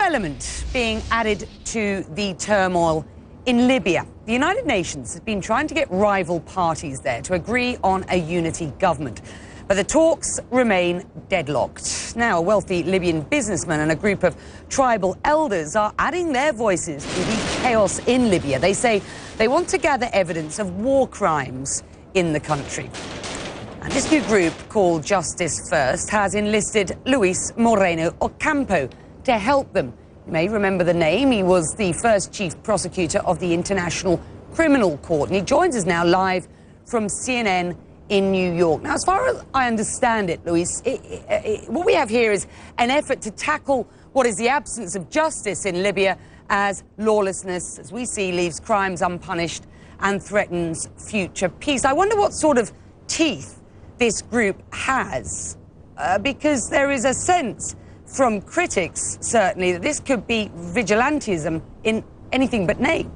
element being added to the turmoil in Libya. The United Nations has been trying to get rival parties there to agree on a unity government, but the talks remain deadlocked. Now, a wealthy Libyan businessman and a group of tribal elders are adding their voices to the chaos in Libya. They say they want to gather evidence of war crimes in the country. And this new group, called Justice First, has enlisted Luis Moreno Ocampo to help them. You may remember the name. He was the first chief prosecutor of the International Criminal Court, and he joins us now live from CNN in New York. Now, as far as I understand it, Luis, what we have here is an effort to tackle what is the absence of justice in Libya, as lawlessness, as we see, leaves crimes unpunished and threatens future peace. I wonder what sort of teeth this group has, because there is a sense from critics, certainly, that this could be vigilantism in anything but name.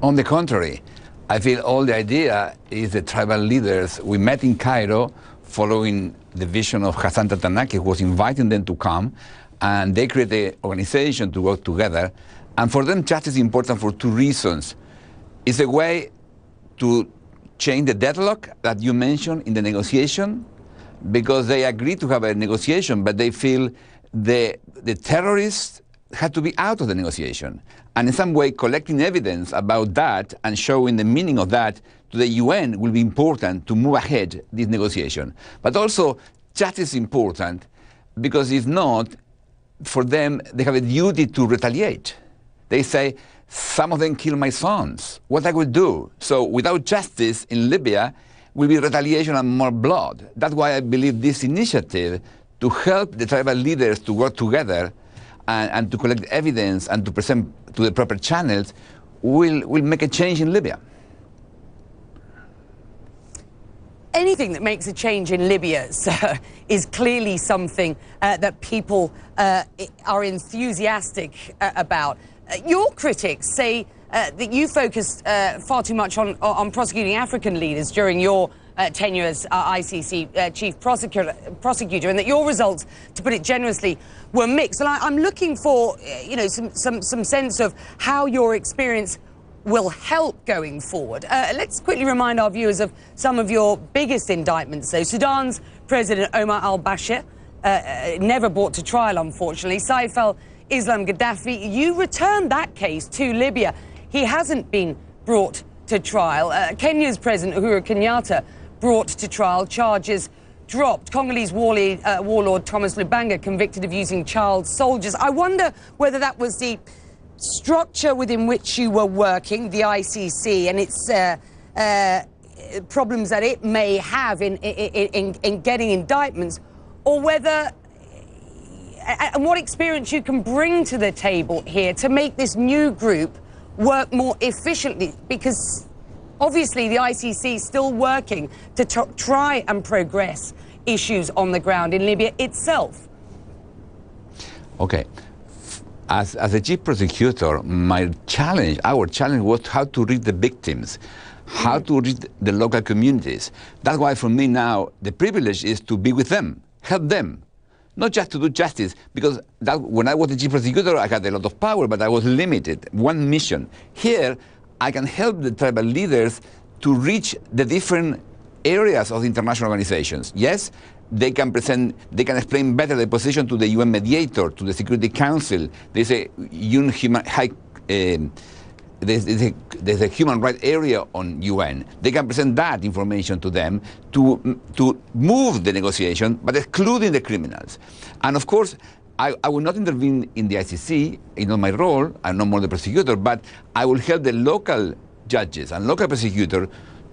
On the contrary, I feel all the idea is the tribal leaders. We met in Cairo following the vision of Hassan Tatanaki, who was inviting them to come, and they created an organization to work together. And for them, justice is important for two reasons. It's a way to change the deadlock that you mentioned in the negotiation, because they agree to have a negotiation, but they feel the terrorists had to be out of the negotiation. And in some way, collecting evidence about that and showing the meaning of that to the UN will be important to move ahead this negotiation. But also, justice is important, because if not, for them, they have a duty to retaliate. They say, some of them killed my sons. What I will do? So without justice in Libya will be retaliation and more blood. That's why I believe this initiative to help the tribal leaders to work together and to collect evidence and to present to the proper channels will make a change in Libya. Anything that makes a change in Libya, sir, is clearly something that people are enthusiastic about. Your critics say that you focused far too much on prosecuting African leaders during your tenure as ICC chief prosecutor, and that your results, to put it generously, were mixed. And I'm looking for, some sense of how your experience will help going forward. Let's quickly remind our viewers of some of your biggest indictments. So Sudan's President Omar al-Bashir, never brought to trial, unfortunately. Saif al-Islam Gaddafi, you returned that case to Libya. He hasn't been brought to trial. Kenya's President Uhuru Kenyatta brought to trial, charges dropped. Congolese warlord Thomas Lubanga convicted of using child soldiers. I wonder whether that was the structure within which you were working, the ICC, and its problems that it may have in getting indictments, or whether, and what experience you can bring to the table here to make this new group work more efficiently, because obviously the ICC is still working to try and progress issues on the ground in Libya itself. Okay. As a chief prosecutor, our challenge was how to reach the victims, how to reach the local communities. That's why for me now, the privilege is to be with them, help them. Not just to do justice, because when I was the chief prosecutor, I had a lot of power, but I was limited, one mission. Here, I can help the tribal leaders to reach the different areas of the international organizations. Yes, they can explain better the position to the UN mediator, to the Security Council. There's a there's a human rights area on UN. They can present that information to them to move the negotiation, but excluding the criminals. And of course, I will not intervene in the ICC. It's not my role. I'm not more the prosecutor, but I will help the local judges and local prosecutors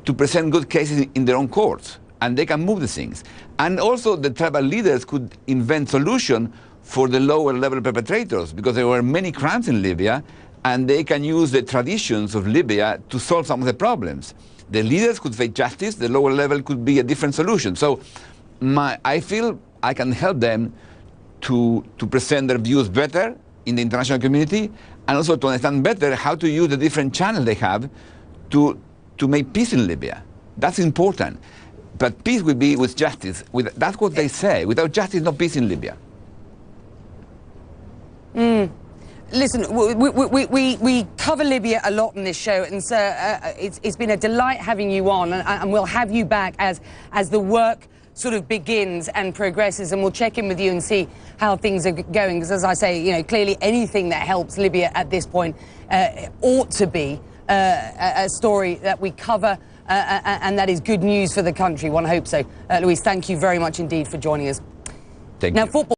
to present good cases in their own courts, and they can move the things. And also the tribal leaders could invent solutions for the lower level perpetrators, because there were many crimes in Libya, and they can use the traditions of Libya to solve some of the problems. The leaders could face justice, the lower level could be a different solution. So I feel I can help them to present their views better in the international community, and also to understand better how to use the different channels they have to make peace in Libya. That's important. But peace will be with justice. That's what they say. Without justice, no peace in Libya. Listen, we cover Libya a lot in this show, and sir, it's been a delight having you on, and we'll have you back as the work sort of begins and progresses, and we'll check in with you and see how things are going, because as I say, you know, clearly anything that helps Libya at this point ought to be a story that we cover, and that is good news for the country. One hopes so. Luis, thank you very much indeed for joining us. Thank you. Football